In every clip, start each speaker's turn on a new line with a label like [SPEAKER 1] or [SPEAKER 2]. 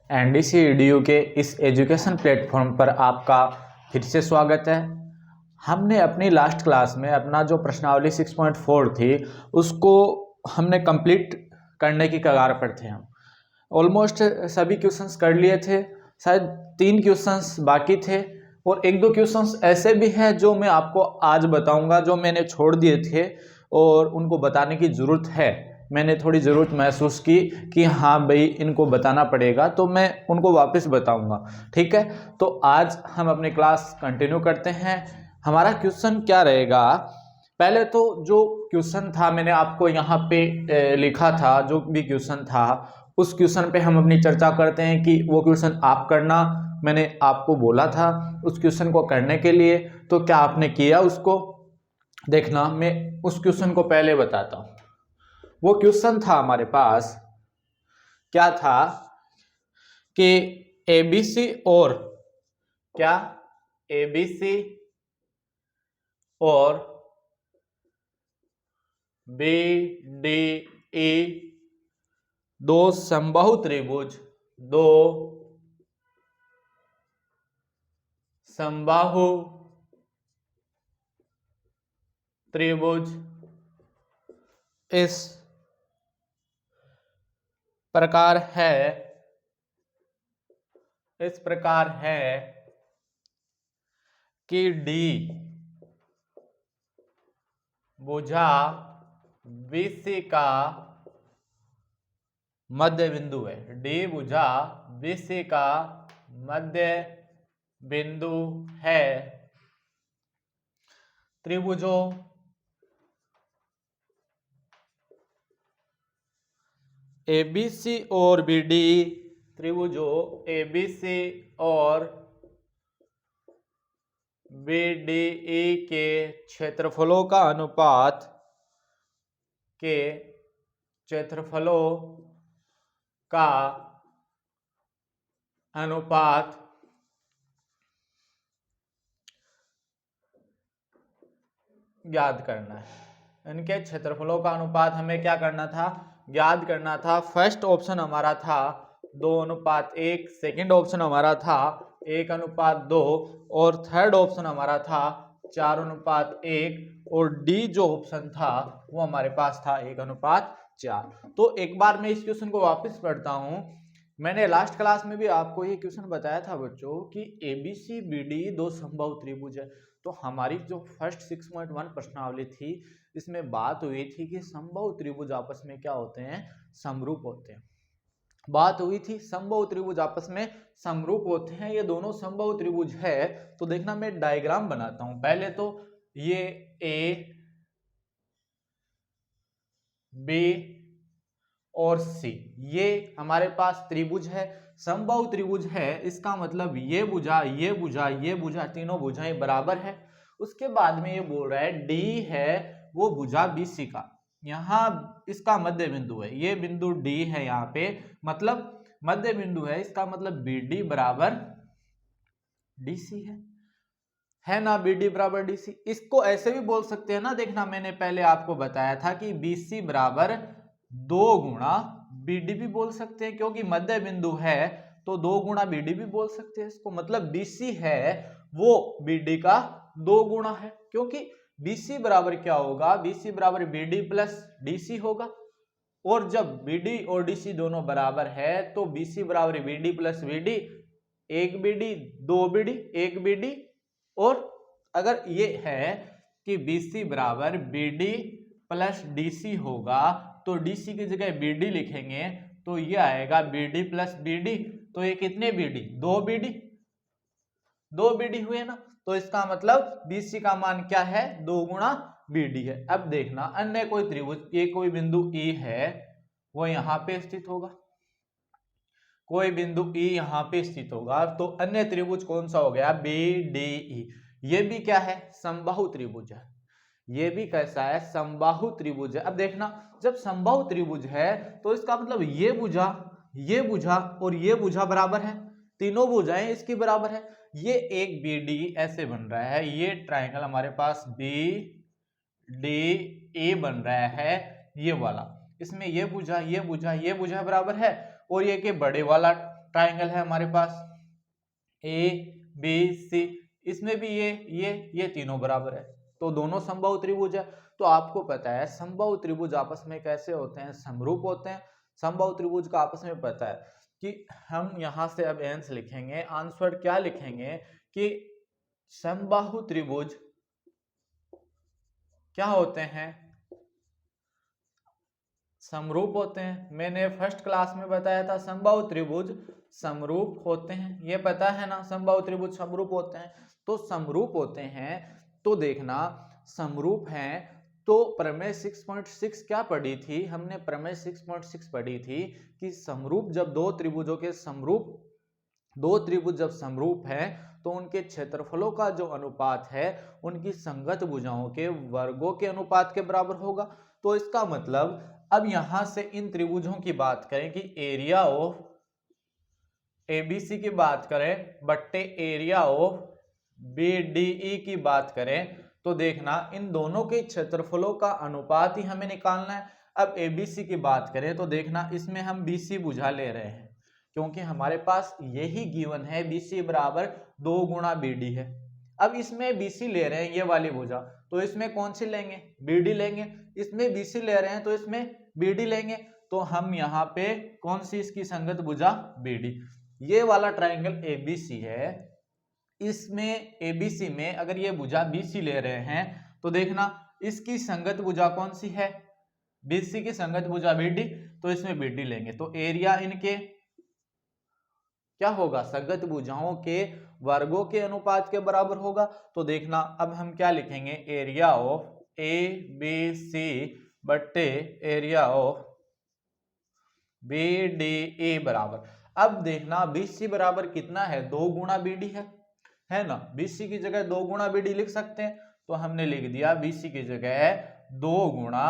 [SPEAKER 1] NDC EDU के इस education platform पर आपका फिर से स्वागत है। हमने अपनी लास्ट क्लास में अपना जो प्रश्नावली 6.4 थी उसको हमने कंप्लीट करने की कगार पर थे। हम ऑलमोस्ट सभी क्वेश्चंस कर लिए थे, शायद 3 क्वेश्चंस बाकी थे और 1-2 क्वेश्चंस ऐसे भी हैं जो मैं आपको आज बताऊंगा, जो मैंने छोड़ दिए थे और उनको बताने की ज़रूरत है। मैंने थोड़ी ज़रूरत महसूस की कि हाँ भाई इनको बताना पड़ेगा, तो मैं उनको वापस बताऊंगा। ठीक है, तो आज हम अपनी क्लास कंटिन्यू करते हैं। हमारा क्वेश्चन क्या रहेगा? पहले तो जो क्वेश्चन था मैंने आपको यहाँ पे लिखा था, जो भी क्वेश्चन था उस क्वेश्चन पे हम अपनी चर्चा करते हैं कि वो क्वेश्चन आप करना। मैंने आपको बोला था उस क्वेश्चन को करने के लिए, तो क्या आपने किया उसको देखना। मैं उस क्वेश्चन को पहले बताता हूँ। वो क्वेश्चन था हमारे पास, क्या था कि एबीसी और क्या एबीसी और बीडीई दो समबाहु त्रिभुज, दो समबाहु त्रिभुज इस प्रकार है कि डी भुजा बीसी का मध्य बिंदु है। डी भुजा बीसी का मध्य बिंदु है। त्रिभुजों एबीसी और बीडी, त्रिभुजों एबीसी और बीडीई के क्षेत्रफलों का अनुपात ज्ञात करना है। इनके क्षेत्रफलों का अनुपात हमें क्या करना था? ज्ञात करना था। फर्स्ट ऑप्शन हमारा था 2:1, सेकंड ऑप्शन हमारा था 1:2 और थर्ड ऑप्शन हमारा था 4:1 और डी जो ऑप्शन था वो हमारे पास था 1:4। तो एक बार मैं इस क्वेश्चन को वापस पढ़ता हूं। मैंने लास्ट क्लास में भी आपको ये क्वेश्चन बताया था बच्चों कि एबीसी बीडी दो समबाहु त्रिभुज है। तो हमारी जो फर्स्ट 6.1 प्रश्नावली थी इसमें बात हुई थी कि समबाहु त्रिभुज आपस में क्या होते हैं? समरूप होते हैं। बात हुई थी समबाहु त्रिभुज आपस में समरूप होते हैं। ये दोनों समबाहु त्रिभुज है। तो देखना मैं डायग्राम बनाता हूं। पहले तो ये ए बी और सी ये हमारे पास त्रिभुज है, समबाहु त्रिभुज है। इसका मतलब ये भुजा, ये भुजा, ये भुजा, तीनों भुजाएं बराबर है। उसके बाद में ये बोल रहा है डी है वो भुजा बीसी का, यहाँ इसका मध्य बिंदु है। ये बिंदु डी है यहाँ पे, मतलब मध्य बिंदु है। इसका मतलब बीडी बराबर डीसी है ना? बीडी बराबर डीसी। इसको ऐसे भी बोल सकते हैं ना। देखना मैंने पहले आपको बताया था कि बीसी बराबर 2 गुणा बीडी भी बोल सकते हैं, क्योंकि मध्य बिंदु है तो 2 गुणा बीडी भी बोल सकते हैं इसको। मतलब बीसी है वो बीडी का 2 गुणा है, क्योंकि बीसी बराबर क्या होगा? बीसी बराबर बीडी प्लस डीसी होगा। और जब बीडी और डीसी दोनों बराबर है तो बीसी बराबर BD plus BD, 1 BD 2 BD 1 BD. और अगर ये है कि BC बराबर BD प्लस DC होगा तो DC की जगह BD लिखेंगे तो ये आएगा BD प्लस BD। तो ये कितने BD? 2 BD, 2 BD हुए ना। तो इसका मतलब BC का मान क्या है? 2 गुणा BD है। अब देखना अन्य कोई त्रिभुज, ये कोई बिंदु E है वो यहाँ पे स्थित होगा, कोई बिंदु E यहाँ पे स्थित होगा। तो अन्य त्रिभुज कौन सा हो गया? BDE। ये भी क्या है? समबाहु त्रिभुज है। ये भी कैसा है? समबाहु त्रिभुज है। अब देखना जब समबाहु त्रिभुज है तो इसका मतलब ये भुजा और ये भुजा बराबर है, तीनों भुजाएं इसकी बराबर है। ये एक BD ऐसे बन रहा है, ये ट्राइंगल हमारे पास BDE बन रहा है ये वाला। इसमें ये भुजा, ये भुजा, ये भुजा बराबर है और ये के बड़े वाला ट्राइंगल है हमारे पास ए बी सी, इसमें भी ये तीनों बराबर है, तो दोनों समबाहु त्रिभुज है। तो आपको पता है समबाहु त्रिभुज आपस में कैसे होते हैं, समरूप होते हैं। समबाहु त्रिभुज का आपस में पता है कि हम यहां से अब आंसर लिखेंगे, आंसर क्या लिखेंगे कि समबाहु त्रिभुज क्या होते हैं, समरूप होते हैं। मैंने फर्स्ट क्लास में बताया था समबाहु त्रिभुज समरूप होते हैं, ये पता है ना, समबाहु त्रिभुज समरूप होते हैं। तो समरूप होते हैं तो देखना समरूप हैं तो प्रमेय 6.6 क्या पढ़ी थी हमने, प्रमेय 6.6 पढ़ी थी कि समरूप जब दो त्रिभुज जब समरूप है तो उनके क्षेत्रफलों का जो अनुपात है उनकी संगत भुजाओं के वर्गों के अनुपात के बराबर होगा। तो इसका मतलब अब यहां से इन त्रिभुजों की बात करें कि एरिया ऑफ एबीसी की बात करें बट्टे एरिया ऑफ बीडीई की बात करें तो देखना इन दोनों के क्षेत्रफलों का अनुपात ही हमें निकालना है। अब एबीसी की बात करें तो देखना इसमें हम बीसी भुजा ले रहे हैं क्योंकि हमारे पास यही गिवन है बीसी बराबर 2 गुणा बीडी है। अब इसमें बीसी ले रहे हैं ये वाली भुजा, तो इसमें कौन सी लेंगे, बीडी लेंगे। इसमें बीसी ले रहे हैं तो इसमें बीडी लेंगे, तो हम यहाँ पे कौन सी इसकी संगत भुजा, बीडी। ये वाला ट्राइंगल एबीसी है, इसमें एबीसी में अगर ये भुजा बीसी ले रहे हैं तो देखना इसकी संगत भुजा कौन सी है, बीसी की संगत भुजा बीडी, तो इसमें बीडी लेंगे। तो एरिया इनके क्या होगा, संगत भुजाओं के वर्गों के अनुपात के बराबर होगा। तो देखना अब हम क्या लिखेंगे, area of A B C बट्टे area of B D A बराबर, अब देखना बीसी बराबर कितना है, 2 गुणा बीडी है ना। बीसी की जगह 2 गुणा बीडी लिख सकते हैं, तो हमने लिख दिया बीसी की जगह 2 गुणा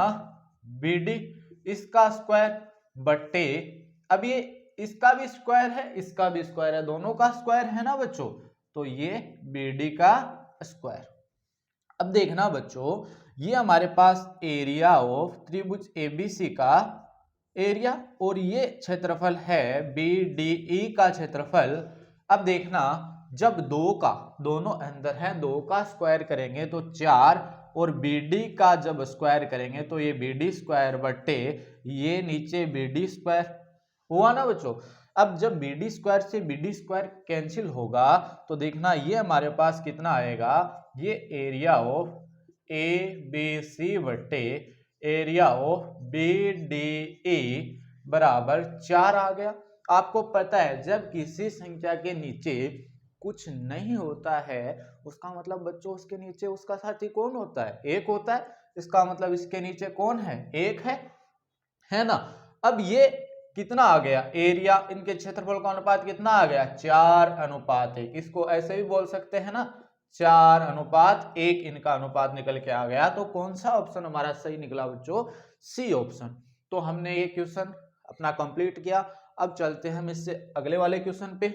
[SPEAKER 1] बीडी, इसका स्क्वायर बट्टे, अब ये इसका भी स्क्वायर है इसका भी स्क्वायर है, दोनों का स्क्वायर है ना बच्चों, तो ये बीडी का स्क्वायर। अब देखना बच्चों ये हमारे पास एरिया ऑफ त्रिभुज एबीसी का एरिया और ये क्षेत्रफल है बीडीई का क्षेत्रफल। अब देखना जब दोनों अंदर है 2 का स्क्वायर करेंगे तो 4 और बीडी का जब स्क्वायर करेंगे तो ये बीडी स्क्वायर बट्टे ये नीचे बीडी स्क्वायर हुआ ना बच्चों। अब जब बीडी स्क्वायर से बीडी स्क्वायर कैंसिल होगा तो देखना ये हमारे पास कितना आएगा, ये area of A B C बट्टे area of B D E बराबर 4 आ गया। आपको पता है जब किसी संख्या के नीचे कुछ नहीं होता है उसका मतलब बच्चों उसके नीचे उसका साथी कौन होता है, 1 होता है। इसका मतलब इसके नीचे कौन है, 1 है ना। अब ये कितना आ गया, एरिया इनके क्षेत्रफल का अनुपात कितना आ गया, 4:1। इसको ऐसे भी बोल सकते हैं ना, 4:1 इनका अनुपात निकल के आ गया। तो कौन सा ऑप्शन हमारा सही निकला बच्चों, सी ऑप्शन। तो हमने ये क्वेश्चन अपना कंप्लीट किया। अब चलते हैं हम इससे अगले वाले क्वेश्चन पे।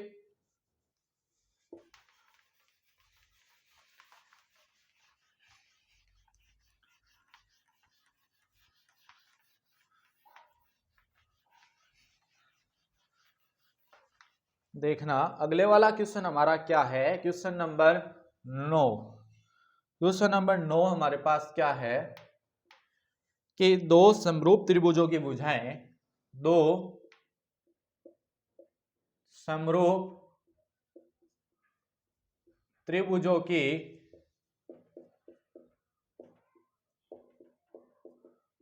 [SPEAKER 1] देखना अगले वाला क्वेश्चन हमारा क्या है, क्वेश्चन नंबर 9। क्वेश्चन नंबर 9 हमारे पास क्या है कि 2 समरूप त्रिभुजों की भुजाएं, 2 समरूप त्रिभुजों की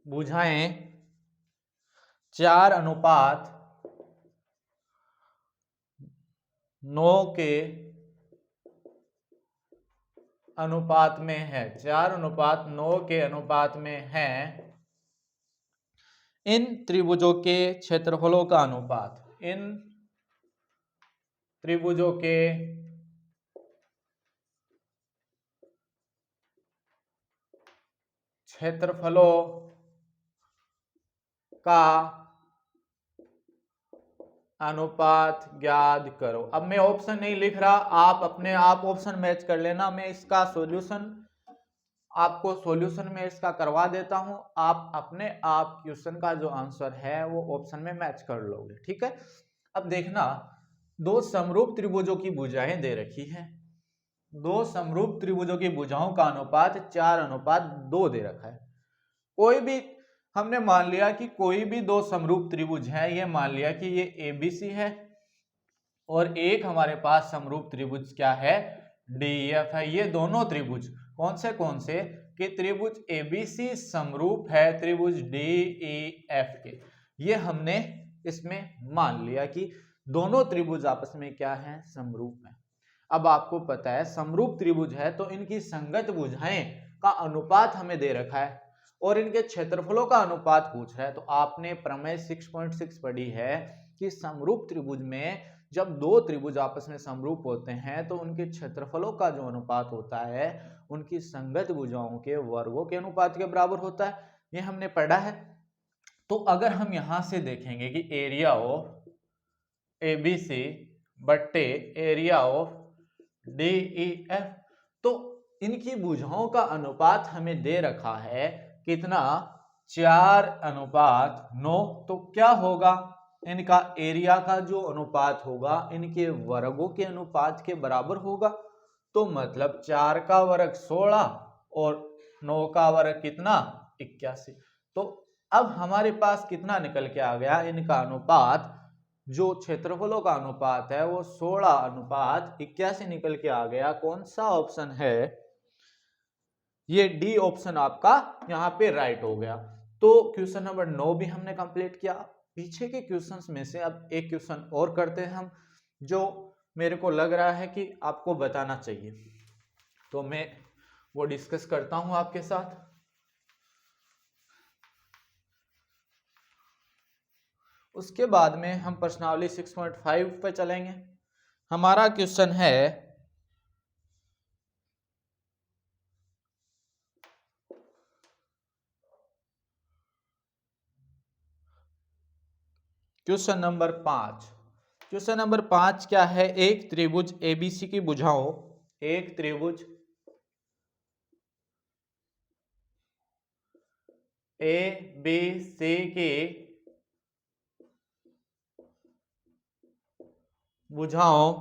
[SPEAKER 1] भुजाएं 4:9 के अनुपात में है, 4:9 के अनुपात में है। इन त्रिभुजों के क्षेत्रफलों का अनुपात, इन त्रिभुजों के क्षेत्रफलों का अनुपात ज्ञात करो। अब मैं ऑप्शन नहीं लिख रहा, आप अपने आप ऑप्शन मैच कर लेना। मैं इसका सॉल्यूशन आपको सॉल्यूशन में इसका करवा देता हूं, आप अपने आप क्वेश्चन का जो आंसर है वो ऑप्शन में मैच कर लोगे, ठीक है। अब देखना दो समरूप त्रिभुजों की भुजाएं दे रखी है। दो समरूप त्रिभुजों की भुजाओं का अनुपात 4:2 दे रखा है। कोई भी हमने मान लिया कि कोई भी दो समरूप त्रिभुज है, ये मान लिया कि ये एबीसी है और एक हमारे पास समरूप त्रिभुज क्या है, डीएफ है। ये दोनों त्रिभुज कौन से कि त्रिभुज एबीसी समरूप है त्रिभुज डीईएफ के। ये हमने इसमें मान लिया कि दोनों त्रिभुज आपस में क्या है, समरूप है। अब आपको पता है समरूप त्रिभुज है तो इनकी संगत भुजाएं का अनुपात हमें दे रखा है और इनके क्षेत्रफलों का अनुपात पूछ रहा है। तो आपने प्रमेय 6.6 पढ़ी है कि समरूप त्रिभुज में जब दो त्रिभुज आपस में समरूप होते हैं तो उनके क्षेत्रफलों का जो अनुपात होता है उनकी संगत भुजाओं के वर्गों के अनुपात के बराबर होता है। ये हमने पढ़ा है। तो अगर हम यहां से देखेंगे कि एरिया ऑफ एबीसी बट्टे एरिया ऑफ डीईएफ, तो इनकी भुजाओं का अनुपात हमें दे रखा है कितना, 4:9। तो क्या होगा, इनका एरिया का जो अनुपात होगा इनके वर्गों के अनुपात के बराबर होगा। तो मतलब 4 का वर्ग 16 और 9 का वर्ग कितना, 81। तो अब हमारे पास कितना निकल के आ गया, इनका अनुपात जो क्षेत्रफलों का अनुपात है वो 16:81 निकल के आ गया। कौन सा ऑप्शन है, ये डी ऑप्शन आपका यहाँ पे राइट हो गया। तो क्वेश्चन नंबर 9 भी हमने कंप्लीट किया। पीछे के क्वेश्चंस में से अब एक क्वेश्चन और करते हैं हम, जो मेरे को लग रहा है कि आपको बताना चाहिए, तो मैं वो डिस्कस करता हूं आपके साथ। उसके बाद में हम प्रश्नावली 6.5 पे चलेंगे। हमारा क्वेश्चन है क्वेश्चन नंबर 5। क्वेश्चन नंबर 5 क्या है, एक त्रिभुज एबीसी की भुजाओं, एक त्रिभुज एबीसी की भुजाओं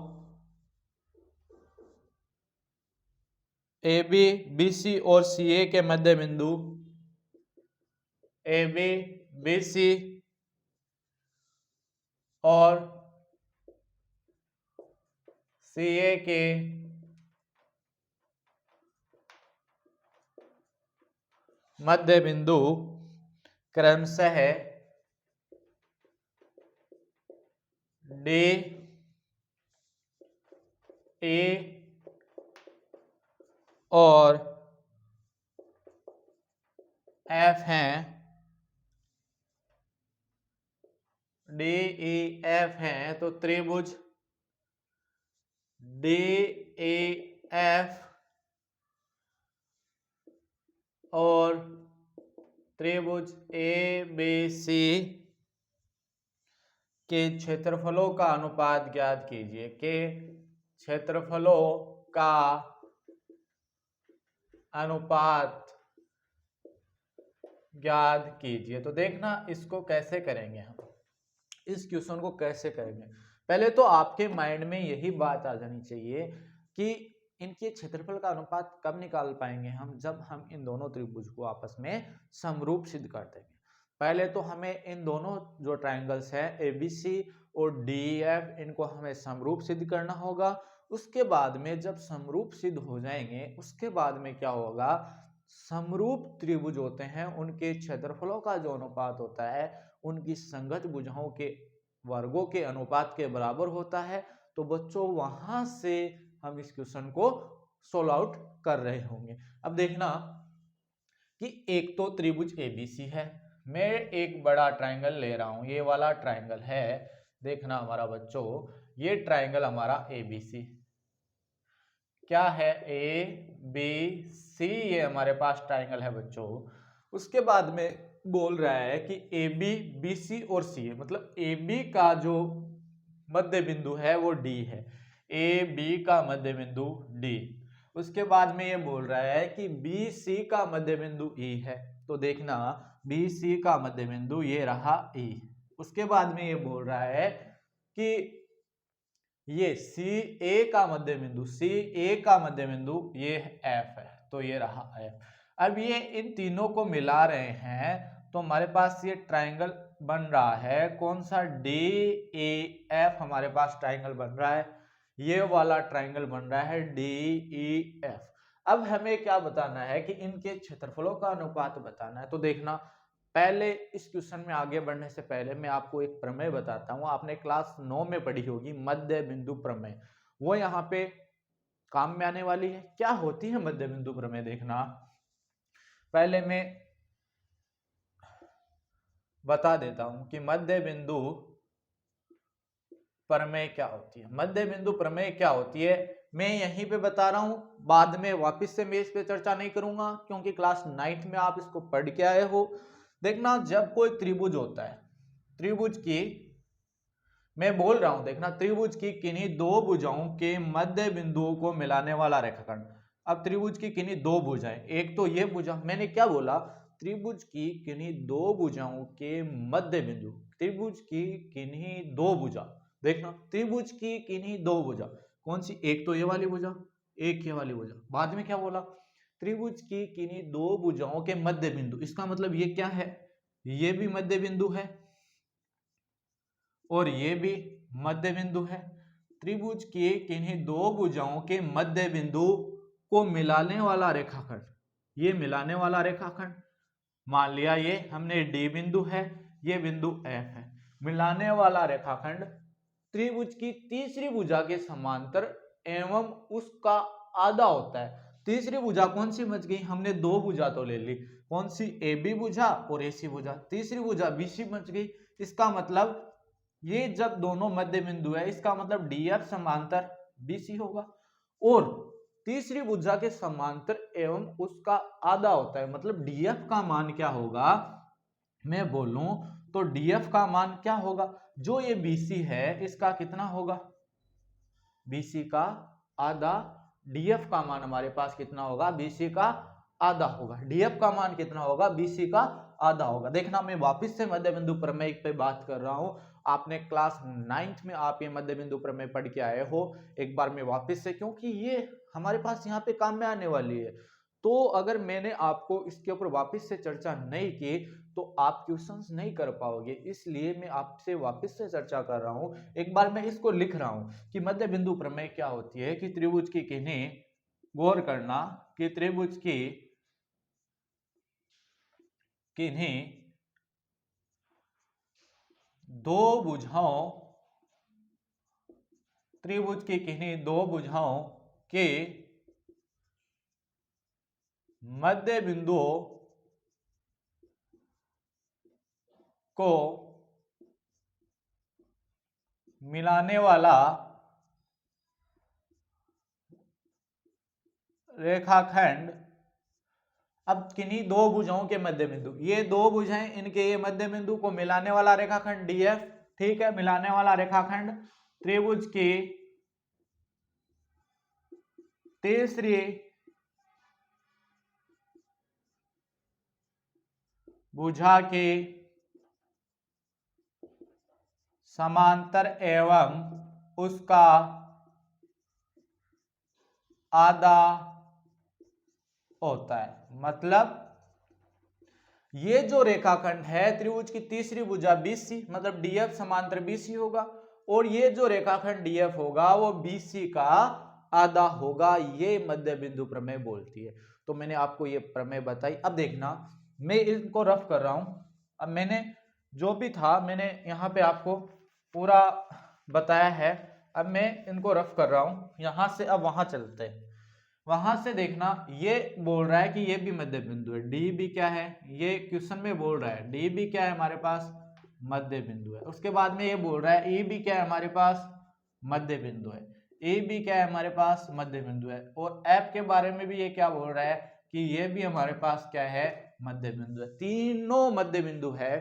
[SPEAKER 1] ए बी बी सी और सी ए के मध्य बिंदु ए बी बी सी और सी ए के मध्य बिंदु क्रमशः डी ए और एफ हैं, डी ई एफ हैं। तो त्रिभुज डी ए एफ और त्रिभुज ए बी सी के क्षेत्रफलों का अनुपात ज्ञात कीजिए, के क्षेत्रफलों का अनुपात ज्ञात कीजिए। तो देखना इसको कैसे करेंगे हम, इस क्वेश्चन को कैसे करेंगे। पहले तो आपके माइंड में यही बात आ जानी चाहिए कि इनके क्षेत्रफल का अनुपात कब निकाल पाएंगे हम, जब हम इन दोनों त्रिभुज को आपस में समरूप सिद्ध कर देंगे। पहले तो हमें इन दोनों जो ट्रायंगल्स हैं एबीसी और डीएफ, इनको हमें समरूप सिद्ध करना होगा। उसके बाद में जब समरूप सिद्ध हो जाएंगे उसके बाद में क्या होगा, समरूप त्रिभुज होते हैं उनके क्षेत्रफलों का जो अनुपात होता है उनकी संगत भुजाओं के वर्गों के अनुपात के बराबर होता है। तो बच्चों वहां से हम इस क्वेश्चन को सोल्व आउट कर रहे होंगे। अब देखना कि एक तो त्रिभुज एबीसी है, मैं एक बड़ा ट्रायंगल ले रहा हूं, ये वाला ट्रायंगल है। देखना हमारा बच्चों, ये ट्रायंगल हमारा एबीसी क्या है, ए बी सी, ये हमारे पास ट्रायंगल है बच्चों। उसके बाद में बोल रहा है कि ए बी बी सी और सी ए, मतलब ए बी का जो मध्य बिंदु है वो डी है, ए बी का मध्य बिंदु डी। उसके बाद में ये बोल रहा है कि बी सी का मध्य बिंदु ई है। तो देखना बी सी का मध्य बिंदु ये रहा ई। उसके बाद में ये बोल रहा है कि ये सी ए का मध्य बिंदु, सी ए का मध्य बिंदु ये एफ है, तो ये रहा एफ। अब ये इन तीनों को मिला रहे हैं तो हमारे पास ये ट्राइंगल बन रहा है, कौन सा, डी ए एफ हमारे पास ट्राइंगल बन रहा है, ये वाला ट्राइंगल बन रहा है डी ई एफ। अब हमें क्या बताना है कि इनके क्षेत्रफलों का अनुपात बताना है। तो देखना, पहले इस क्वेश्चन में आगे बढ़ने से पहले मैं आपको एक प्रमेय बताता हूं, आपने क्लास 9 में पढ़ी होगी मध्य बिंदु प्रमेय, वो यहाँ पे काम में आने वाली है। क्या होती है मध्य बिंदु प्रमेय, देखना पहले मैं बता देता हूं कि मध्य बिंदु प्रमेय क्या होती है। मध्य बिंदु प्रमेय क्या होती है मैं यहीं पे बता रहा हूं, बाद में वापस से मैं इस पे चर्चा नहीं करूंगा क्योंकि क्लास 9th में आप इसको पढ़ के आए हो। देखना, जब कोई त्रिभुज होता है, त्रिभुज की मैं बोल रहा हूं, देखना त्रिभुज की किन्हीं दो भुजाओं के मध्य बिंदुओं को मिलाने वाला रेखाखंड। अब त्रिभुज की किन्हीं दो भुजाएं, एक तो ये भुजा, मैंने क्या बोला, त्रिभुज की किन्हीं दो भुजाओं के मध्य बिंदु, त्रिभुज की किन्हीं दो भुजा, देखना त्रिभुज की किन्हीं दो भुजा, कौन सी, एक तो ये वाली भुजा, एक ये वाली भुजा। बाद में क्या बोला, त्रिभुज की किन्हीं दो भुजाओं के मध्य बिंदु, इसका मतलब ये क्या है, ये भी मध्य बिंदु है और ये भी मध्य बिंदु है। त्रिभुज की किन्हीं दो भुजाओं के मध्य बिंदु को मिलाने वाला रेखाखंड, ये मिलाने वाला रेखाखंड, मान लिया ये हमने डी बिंदु है, ये बिंदु एफ है, मिलाने वाला रेखाखंड त्रिभुज की तीसरी भुजा के समांतर एवं उसका आधा होता है। तीसरी भुजा कौन सी बच गई, हमने दो भुजा तो ले ली, कौन सी, ए बी भुजा और ए सी भुजा, तीसरी भुजा बी सी बच गई। इसका मतलब ये जब दोनों मध्य बिंदु है, इसका मतलब डी एफ समांतर बी सी होगा, और तीसरी भुजा के समांतर एवं उसका आधा होता है, मतलब डीएफ का मान क्या होगा, मैं बोलूं तो डीएफ का मान क्या होगा, जो ये बीसी है इसका कितना होगा, बीसी का आधा, डीएफ का मान हमारे पास कितना होगा, बीसी का आधा होगा, डीएफ का मान कितना होगा, बीसी का आधा होगा। देखना, मैं वापस से मध्य बिंदु प्रमेय पे बात कर रहा हूं, आपने क्लास 9th में आप ये मध्य बिंदु प्रमेय पढ़ के आए हो, एक बार मैं वापस से, क्योंकि ये हमारे पास यहाँ पे काम में आने वाली है, तो अगर मैंने आपको इसके ऊपर वापस से चर्चा नहीं की तो आप क्वेश्चंस नहीं कर पाओगे, इसलिए मैं आपसे वापस से चर्चा कर रहा हूं। एक बार मैं इसको लिख रहा हूं कि मध्य बिंदु प्रमेय क्या होती है, कि त्रिभुज की किन्हीं, गौर करना, कि त्रिभुज की किन्हीं दो भुजाओं, त्रिभुज की किन्हीं दो भुजाओं के मध्य बिंदुओं को मिलाने वाला रेखाखंड। अब किन्हीं दो भुजाओं के मध्य बिंदु, ये दो भुजाएं, इनके ये मध्य बिंदु को मिलाने वाला रेखाखंड डीएफ, ठीक है, मिलाने वाला रेखाखंड त्रिभुज की तीसरी भुजा के समांतर एवं उसका आधा होता है। मतलब ये जो रेखाखंड है त्रिभुज की तीसरी भुजा बीसी, मतलब डीएफ समांतर बीसी होगा, और ये जो रेखाखंड डीएफ होगा वो बीसी का आधा होगा, ये मध्य बिंदु प्रमेय बोलती है। तो मैंने आपको ये प्रमेय बताई। अब देखना, मैं इनको रफ कर रहा हूं, अब मैंने जो भी था मैंने यहाँ पे आपको पूरा बताया है, अब मैं इनको रफ कर रहा हूं यहां से। अब वहां चलते हैं, वहां से देखना, ये बोल रहा है कि ये भी मध्य बिंदु है, डी भी क्या है, ये क्वेश्चन में बोल रहा है डी भी क्या है हमारे पास, मध्य बिंदु है। उसके बाद में ये बोल रहा है ई भी क्या है हमारे पास, मध्य बिंदु है, ए भी क्या है हमारे पास, मध्य बिंदु है, और एफ के बारे में भी ये क्या बोल रहा है कि ये भी हमारे पास क्या है, मध्य बिंदु है, तीनों मध्य बिंदु है।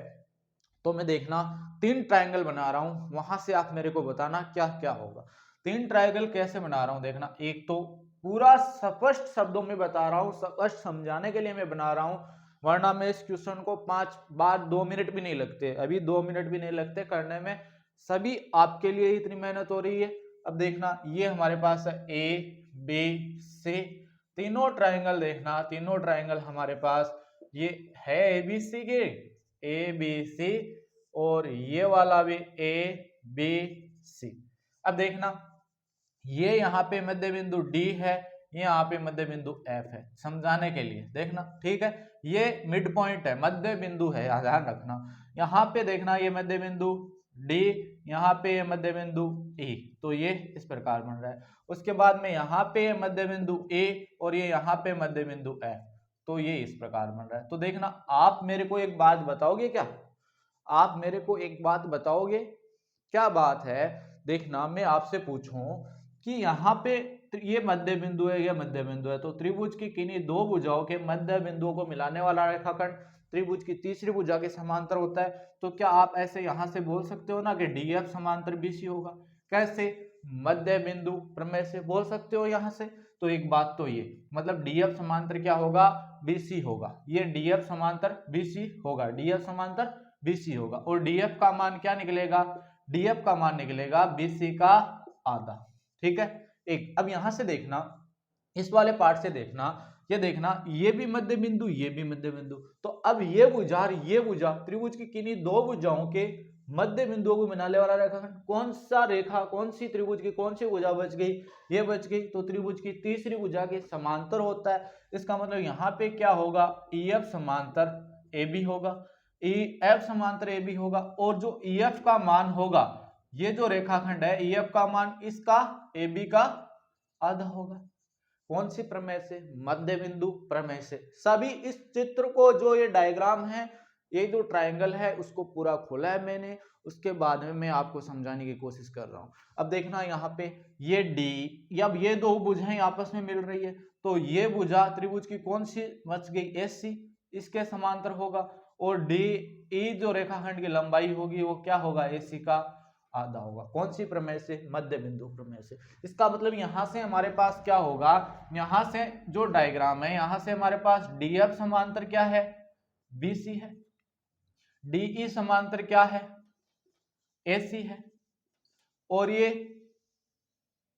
[SPEAKER 1] तो मैं देखना तीन ट्रायंगल बना रहा हूं, वहां से आप मेरे को बताना क्या क्या होगा। तीन ट्रायंगल कैसे बना रहा हूं, देखना, एक तो पूरा स्पष्ट शब्दों में बता रहा हूं, स्पष्ट समझाने के लिए मैं बना रहा हूं, वरना मैं इस क्वेश्चन को 5 बार 2 मिनट भी नहीं लगते, अभी 2 मिनट भी नहीं लगते करने में, सभी आपके लिए इतनी मेहनत हो रही है। अब देखना ये हमारे पास है ए बी सी, तीनों ट्रायंगल देखना, तीनों ट्रायंगल हमारे पास ये है ए बी सी के, ए बी सी, और ये वाला भी ए बी सी। अब देखना ये यहाँ पे मध्य बिंदु डी है, ये यहाँ पे मध्य बिंदु एफ है, समझाने के लिए देखना, ठीक है। ये मिड पॉइंट है, मध्य बिंदु है, ध्यान रखना। यहाँ पे देखना ये मध्य बिंदु डी, यहाँ पे ये मध्य बिंदु ई, तो ये इस प्रकार बन रहा है। उसके बाद में यहाँ पे मध्य बिंदु ए और ये यहाँ पे मध्य बिंदु एफ, तो ये इस प्रकार बन रहा है। तो देखना आप मेरे को एक बात बताओगे क्या, आप मेरे को एक बात बताओगे, क्या बात है। देखना मैं आपसे पूछूं कि यहाँ पे ये मध्य बिंदु है, ये मध्य बिंदु है, तो त्रिभुज की किन्हीं दो भुजाओं के मध्य बिंदुओं को मिलाने वाला रेखाखंड त्रिभुज की तीसरी भुजा के समांतर होता है। तो क्या आप ऐसे यहाँ से बोल सकते हो ना कि डीएफ समांतर बीसी होगा? कैसे? मध्य बिंदु प्रमेय से बोल सकते हो यहाँ से। तो एक बात तो ये मतलब डीएफ समांतर क्या होगा? बीसी होगा। ये डीएफ समांतर बीसी होगा, डीएफ समांतर बीसी होगा। और डीएफ का मान क्या निकलेगा? डीएफ का मान निकलेगा बीसी का आधा, ठीक है। एक अब यहां से देखना, इस वाले पार्ट से देखना, ये देखना ये भी मध्य बिंदु, ये भी मध्य बिंदु। तो अब ये भुजा और ये भुजा त्रिभुज की किन्हीं दो भुजाओं के मध्य बिंदुओं को मिलाने वाला रेखाखंड कौन सा रेखा, कौन सी त्रिभुज की कौन सी भुजा बच गई? ये बच गई। तो त्रिभुज की तीसरी भुजा के समांतर होता है। इसका मतलब यहाँ पे क्या होगा? ईएफ समांतर ए बी होगा, ईएफ समांतर ए बी होगा। और जो ईएफ का मान होगा, ये जो रेखाखंड है ईएफ का मान इसका ए बी का आधा होगा। कौन सी प्रमेय से? मध्य बिंदु प्रमेय से। सभी इस चित्र को, जो ये डायग्राम है, ये जो ट्रायंगल है, उसको पूरा खोला है मैंने, उसके बाद में मैं आपको समझाने की कोशिश कर रहा हूं। अब देखना यहाँ पे ये डी, अब ये दो भुजाएं आपस में मिल रही है, तो ये भुजा त्रिभुज की कौन सी बच गई? एस सी, इसके समांतर होगा। और डी ई जो रेखाखंड की लंबाई होगी वो क्या होगा? ए सी का आधा होगा। कौन सी प्रमेय से? मध्य बिंदु प्रमेय से। इसका मतलब यहां से हमारे पास क्या होगा? यहां से जो डायग्राम है, यहां से हमारे पास डीएफ समांतर क्या है? बीसी है। डीई समांतर क्या है? एसी है। और ये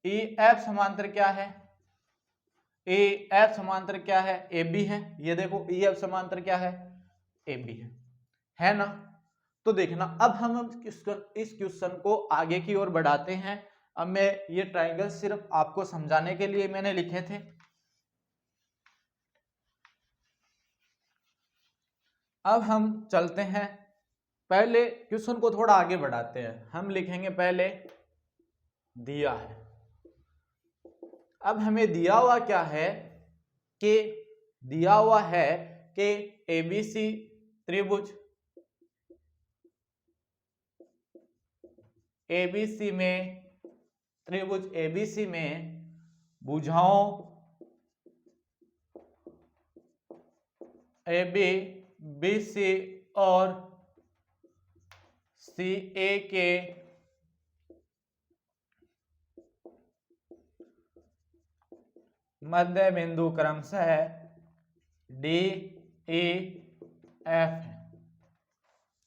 [SPEAKER 1] ईएफ समांतर क्या है? ईएफ समांतर क्या है? एबी है। ये देखो ईएफ समांतर क्या है? एबी है ना। तो देखना अब हम इस क्वेश्चन को आगे की ओर बढ़ाते हैं। अब मैं ये ट्रायंगल सिर्फ आपको समझाने के लिए मैंने लिखे थे। अब हम चलते हैं, पहले क्वेश्चन को थोड़ा आगे बढ़ाते हैं। हम लिखेंगे पहले दिया है। अब हमें दिया हुआ क्या है कि दिया हुआ है कि एबीसी त्रिभुज, एबीसी में त्रिभुज एबीसी में भुजाओं AB BC और CA के मध्य बिंदु क्रमशः D E F है।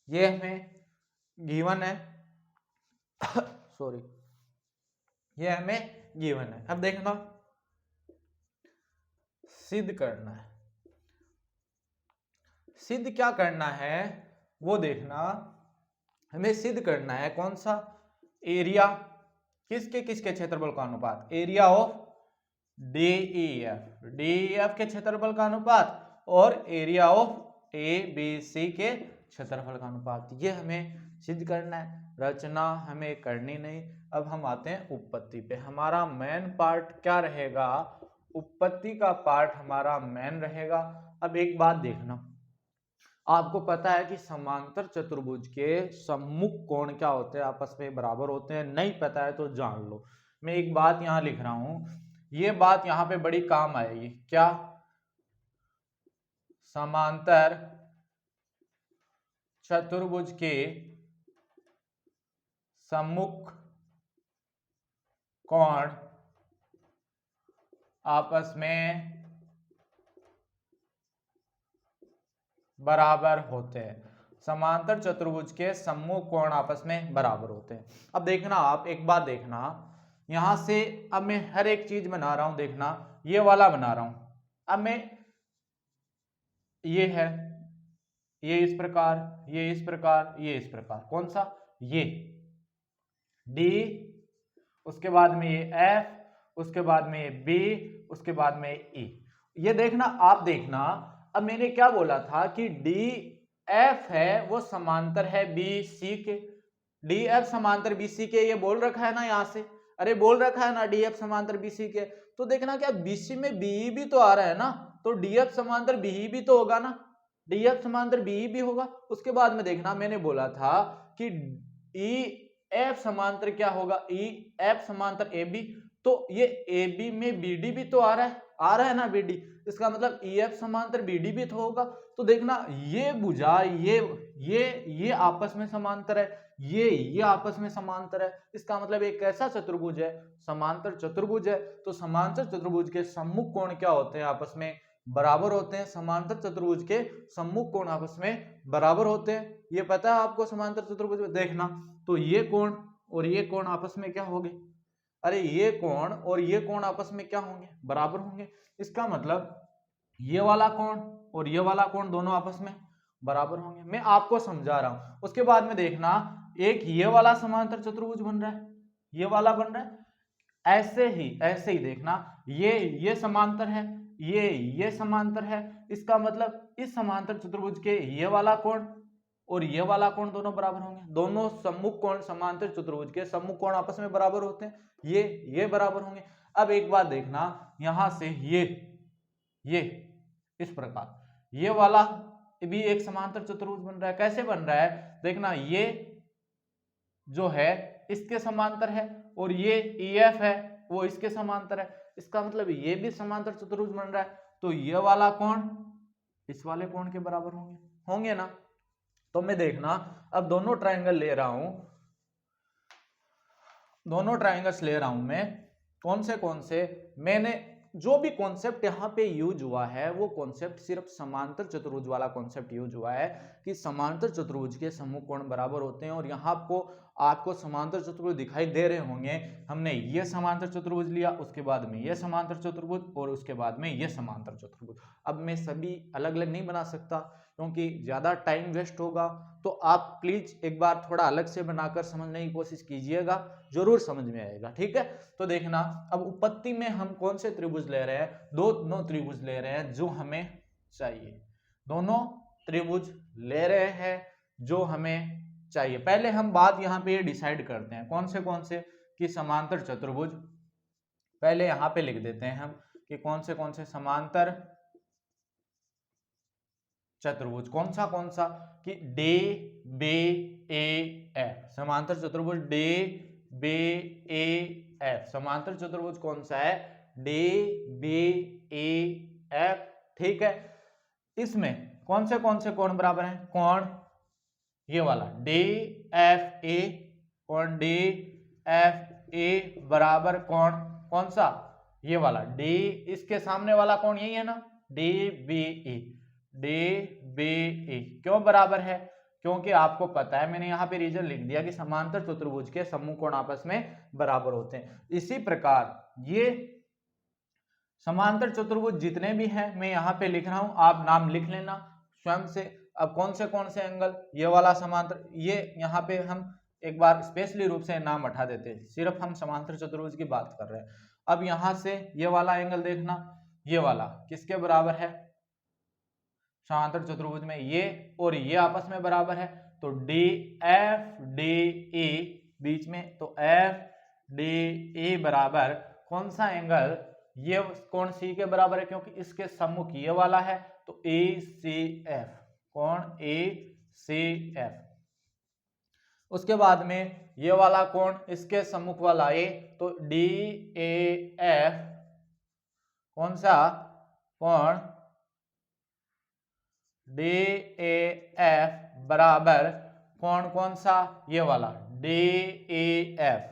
[SPEAKER 1] ये हमें गिवन है सॉरी, ये हमें गिवन है। अब देखना सिद्ध करना है। सिद्ध क्या करना है वो देखना, हमें सिद्ध करना है कौन सा? एरिया किसके किसके क्षेत्रफल का अनुपात? एरिया ऑफ DEF, DEF के क्षेत्रफल का अनुपात और एरिया ऑफ ABC के क्षेत्रफल का अनुपात, ये हमें सिद्ध करना है। रचना हमें करनी नहीं। अब हम आते हैं उत्पत्ति पे। हमारा मेन पार्ट क्या रहेगा? उत्पत्ति का पार्ट हमारा मेन रहेगा। अब एक बात देखना, आपको पता है कि समांतर चतुर्भुज के सम्मुख कोण क्या होते हैं? आपस में बराबर होते हैं। नहीं पता है तो जान लो। मैं एक बात यहां लिख रहा हूं, ये बात यहां पे बड़ी काम आएगी। क्या? समांतर चतुर्भुज के सम्मुख कोण आपस में बराबर होते हैं। समांतर चतुर्भुज के सम्मुख कोण आपस में बराबर होते हैं। अब देखना आप एक बात देखना यहां से अब मैं हर एक चीज बना रहा हूं, देखना ये वाला बना रहा हूं। अब मैं ये है, ये इस प्रकार, ये इस प्रकार, ये इस प्रकार, कौन सा, ये डी, उसके बाद में ये एफ, उसके बाद में ये बी, उसके बाद में ई। ये देखना, आप देखना, अब मैंने क्या बोला था कि डी एफ है वो समांतर है बी सी के, डी एफ समांतर बी सी के, ये बोल रखा है ना यहां से, अरे बोल रखा है ना डी एफ समांतर बी सी के। तो देखना क्या बीसी में बी भी तो आ रहा है ना, तो डी एफ समांतर बी भी तो होगा ना, डी एफ समांतर बी भी होगा। उसके बाद में देखना मैंने बोला था कि ई एफ समांतर क्या होगा, ई एफ समांतर ए बी, तो ये ए बी में बी डी भी तो आ रहा है ना बी डी, इसका मतलब ई एफ समांतर बी डी भी तो होगा। तो देखना ये भुजा ये आपस में समांतर है, ये आपस में समांतर है, इसका मतलब एक कैसा चतुर्भुज है, समांतर चतुर्भुज है। तो समांतर चतुर्भुज के सम्मुख कोण क्या होते हैं, आपस में बराबर होते हैं। समांतर चतुर्भुज के सम्मुख कोण आपस में बराबर होते हैं, ये पता है आपको समांतर चतुर्भुज में। देखना तो ये कोण और ये कोण आपस में क्या होंगे, अरे ये कोण और ये कोण आपस में क्या होंगे, बराबर होंगे। इसका मतलब ये वाला कोण और ये वाला कोण दोनों आपस में बराबर होंगे। मैं आपको समझा रहा हूं। उसके बाद में देखना एक ये वाला समांतर चतुर्भुज बन रहा है, ये वाला बन रहा है, ऐसे ही देखना ये समांतर है, ये समांतर है, इसका मतलब इस समांतर चतुर्भुज के ये वाला कोण और ये वाला कोण दोनों बराबर होंगे। दोनों सम्मुख कोण समांतर चतुर्भुज के सम्मुख कोण आपस में बराबर होते हैं, ये बराबर होंगे। अब एक बात देखना, यहां से ये इस प्रकार ये वाला भी एक समांतर चतुर्भुज बन रहा है। कैसे बन रहा है, देखना ये जो है इसके समांतर है और ये EF है वो इसके समांतर है, इसका मतलब ये भी समांतर चतुर्भुज बन रहा है। तो ये वाला कोण इस वाले कोण के बराबर होंगे ना। तो मैं देखना अब दोनों ट्रायंगल ले रहा हूं, दोनों ट्रायंगल्स ले रहा हूं मैं, कौन से मैंने जो भी कॉन्सेप्ट यहाँ पे यूज हुआ है वो कॉन्सेप्ट सिर्फ समांतर चतुर्भुज वाला कॉन्सेप्ट यूज हुआ है कि समांतर चतुर्भुज के सम्मुख कोण बराबर होते हैं। और यहाँ आपको समांतर चतुर्भुज दिखाई दे रहे होंगे, हमने ये समांतर चतुर्भुज लिया, उसके बाद में ये समांतर चतुर्भुज और उसके बाद में ये समांतर चतुर्भुज। अब मैं सभी अलग अलग नहीं बना सकता क्योंकि ज्यादा टाइम वेस्ट होगा, तो आप प्लीज एक बार थोड़ा अलग से बनाकर समझने की कोशिश कीजिएगा, जरूर समझ में आएगा, ठीक है। तो देखना अब उत्पत्ति में हम कौन से त्रिभुज ले रहे हैं, दोनों त्रिभुज ले रहे हैं जो हमें चाहिए, दोनों त्रिभुज ले रहे हैं जो हमें चाहिए। पहले हम बात यहाँ पे डिसाइड करते हैं कौन से कि समांतर चतुर्भुज, पहले यहाँ पे लिख देते हैं हम कि कौन से समांतर चतुर्भुज, कौन सा कि डी बी ए एफ, समांतर चतुर्भुज डी बी ए एफ, समांतर चतुर्भुज कौन सा है, डी बी ए एफ, ठीक है। इसमें कौन से कोण बराबर हैं, कोण ये वाला डी एफ ए, कोण डी एफ ए बराबर कोण कौन सा, ये वाला डी, इसके सामने वाला कोण यही है ना, D B E, D B E क्यों बराबर है, क्योंकि आपको पता है मैंने यहाँ पे रीजन लिख दिया कि समांतर चतुर्भुज के सम्मुख कोण आपस में बराबर होते हैं। इसी प्रकार ये समांतर चतुर्भुज जितने भी हैं मैं यहाँ पे लिख रहा हूं, आप नाम लिख लेना स्वयं से। अब कौन से एंगल, ये वाला समांतर, ये यहाँ पे हम एक बार स्पेशली रूप से नाम हटा देते हैं, सिर्फ हम समांतर चतुर्भुज की बात कर रहे हैं। अब यहाँ से ये वाला एंगल देखना, ये वाला किसके बराबर है, समांतर चतुर्भुज में ये और ये आपस में बराबर है, तो डी एफ डी ई बीच में, तो एफ डी ई बराबर कौन सा एंगल, ये कोण सी के बराबर है क्योंकि इसके सम्मुख ये वाला है, तो ए सी एफ, कोण ए सी एफ। उसके बाद में ये वाला कोण इसके सम्मुख वाला ए, तो डी ए एफ, कौन सा कोण डी ए एफ बराबर कोण कौन सा, ये वाला डी ए एफ,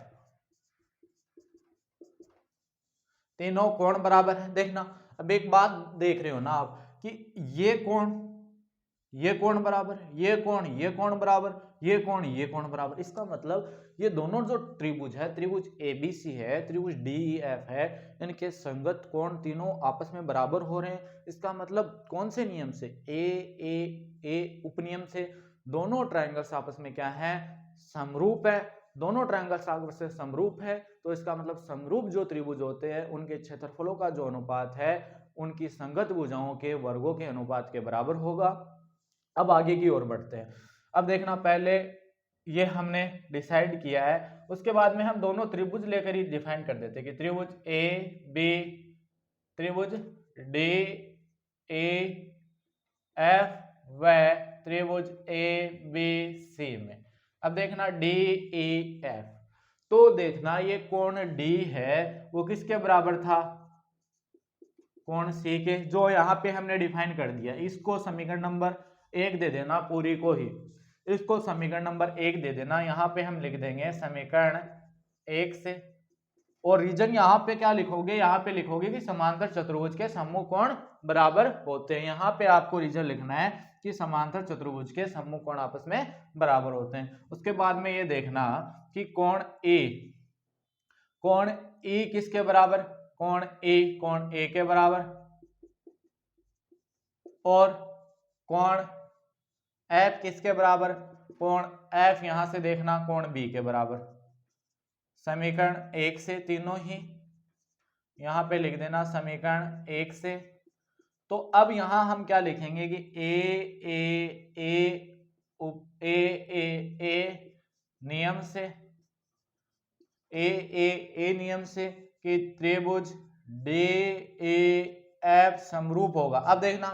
[SPEAKER 1] तीनों कोण बराबर है। देखना अब एक बात देख रहे हो ना आप कि ये कोण ये कोण बराबर है, ये कोण बराबर, ये कोण बराबर। इसका मतलब ये दोनों जो त्रिभुज है, त्रिभुज एबीसी है, त्रिभुज डीईएफ है, इनके संगत कोण तीनों आपस में बराबर हो रहे हैं। इसका मतलब कौन से नियम से? ए उपनियम से। दोनों ट्रायंगल्स आपस में क्या है? समरूप है। दोनों ट्रायंगल्स आपस में समरूप है, तो इसका मतलब समरूप जो त्रिभुज होते हैं उनके क्षेत्रफलों का जो अनुपात है उनकी संगत भुजाओं के वर्गों के अनुपात के बराबर होगा। अब आगे की ओर बढ़ते हैं। अब देखना, पहले ये हमने डिसाइड किया है, उसके बाद में हम दोनों त्रिभुज लेकर ही डिफाइन कर देते हैं कि त्रिभुज ए बी, त्रिभुज डी ए एफ व त्रिभुज ए बी सी में। अब देखना डी ई एफ, तो देखना ये कोण डी है वो किसके बराबर था? कोण सी के, जो यहाँ पे हमने डिफाइन कर दिया। इसको समीकरण नंबर 1 दे देना, पूरी को ही इसको समीकरण नंबर 1 दे देना। यहाँ पे हम लिख देंगे समीकरण 1 से, और रीजन यहाँ पे क्या लिखोगे? यहाँ पे लिखोगे कि समांतर चतुर्भुज के सम्मुख कोण बराबर होते हैं। यहाँ पे आपको रीजन लिखना है कि समांतर चतुर्भुज के सम्मुख कोण आपस में बराबर होते हैं। उसके बाद में ये देखना कि कोण ई किसके बराबर? कोण ए के बराबर, और कोण एफ किसके बराबर? कोण एफ यहां से देखना कोण बी के बराबर। समीकरण 1 से तीनों ही यहां पे लिख देना समीकरण 1 से। तो अब यहां हम क्या लिखेंगे कि ए नियम से, ए नियम से कि त्रिभुज डी ए एफ समरूप होगा। अब देखना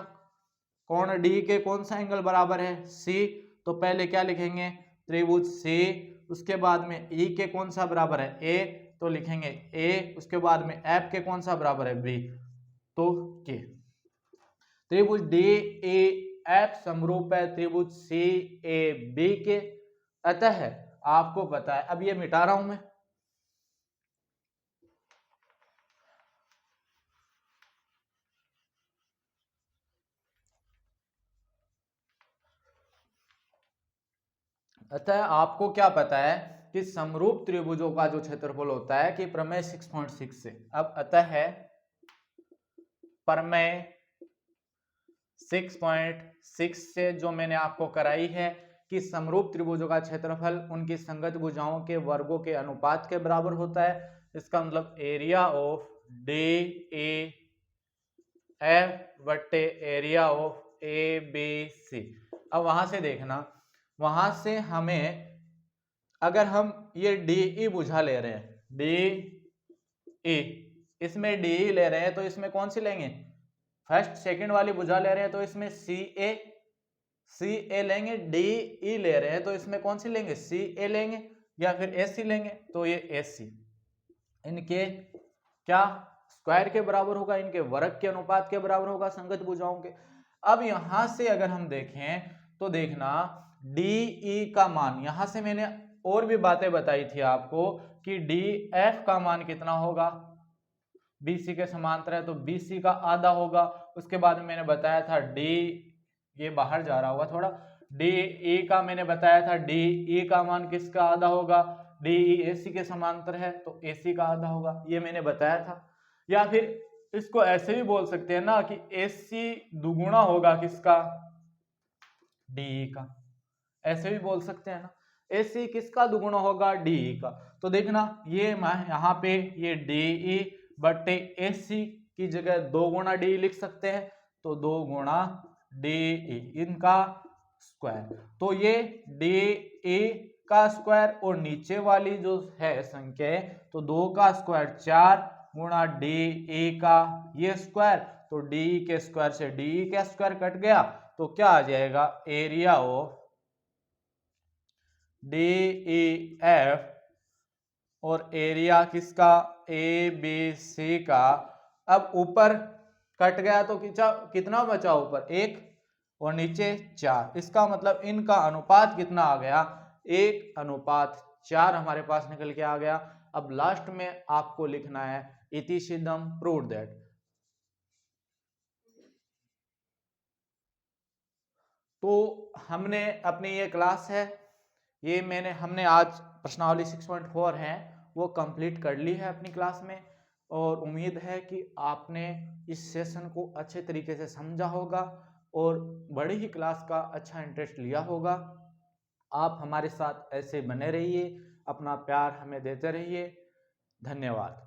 [SPEAKER 1] कोण डी के कौन सा एंगल बराबर है? सी। तो पहले क्या लिखेंगे? त्रिभुज सी, उसके बाद में ई के कौन सा बराबर है? ए, तो लिखेंगे ए। उसके बाद में एफ के कौन सा बराबर है? बी, तो के। त्रिभुज डी ए एफ समरूप है त्रिभुज सी ए बी के। अतः आपको पता है, अब ये मिटा रहा हूं मैं, अतः आपको क्या पता है कि समरूप त्रिभुजों का जो क्षेत्रफल होता है कि प्रमेय 6.6 से। अब अतः है प्रमेय 6.6 से जो मैंने आपको कराई है कि समरूप त्रिभुजों का क्षेत्रफल उनकी संगत भुजाओं के वर्गों के अनुपात के बराबर होता है। इसका मतलब area of D A F बट्टे area of A B C. अब वहां से देखना, वहां से हमें अगर हम ये डी बुझा ले रहे हैं, डी इसमें डी ले रहे हैं तो इसमें कौन सी लेंगे? फर्स्ट सेकंड वाली भुजा ले रहे हैं तो इसमें सी ए लेंगे। डी ले रहे हैं तो इसमें कौन सी लेंगे? सी ए लेंगे, या फिर ए सी लेंगे, तो ये ए सी इनके क्या स्क्वायर के बराबर होगा, इनके वर्ग के अनुपात के बराबर होगा संगत भुजाओं के। अब यहां से अगर हम देखें तो देखना डी का मान, यहां से मैंने और भी बातें बताई थी आपको कि डी एफ का मान कितना होगा? बीसी के समांतर है तो बीसी का आधा होगा। उसके बाद में मैंने बताया था डी, ये बाहर जा रहा होगा थोड़ा, डी का मैंने बताया था डी का मान किसका आधा होगा? डी एसी के समांतर है तो एसी का आधा होगा, ये मैंने बताया था। या फिर इसको ऐसे भी बोल सकते हैं ना कि एसी दुगुना होगा किसका? डी का, ऐसे भी बोल सकते हैं ना, एसी किसका दुगुना होगा? डी का। तो देखना ये मैं यहाँ पे ये डी बट्टे एसी की जगह 2 गुणा डी लिख सकते हैं, तो 2 गुणा डी इनका स्क्वायर। तो ये डी का स्क्वायर और नीचे वाली जो है संख्या तो 2 का स्क्वायर 4 गुणा डी का ये स्क्वायर, तो डी के स्क्वायर से डी का स्क्वायर कट गया, तो क्या आ जाएगा? एरिया ऑफ डी एफ और एरिया किसका? ए बी सी का। अब ऊपर कट गया तो कितना बचा? ऊपर 1 और नीचे 4। इसका मतलब इनका अनुपात कितना आ गया? 1:4 हमारे पास निकल के आ गया। अब लास्ट में आपको लिखना है इति सिद्धम प्रूव दैट। तो हमने अपनी ये क्लास है, ये हमने आज प्रश्नावली 6.4 है वो कंप्लीट कर ली है अपनी क्लास में, और उम्मीद है कि आपने इस सेशन को अच्छे तरीके से समझा होगा और बड़ी ही क्लास का अच्छा इंटरेस्ट लिया होगा। आप हमारे साथ ऐसे बने रहिए, अपना प्यार हमें देते रहिए। धन्यवाद।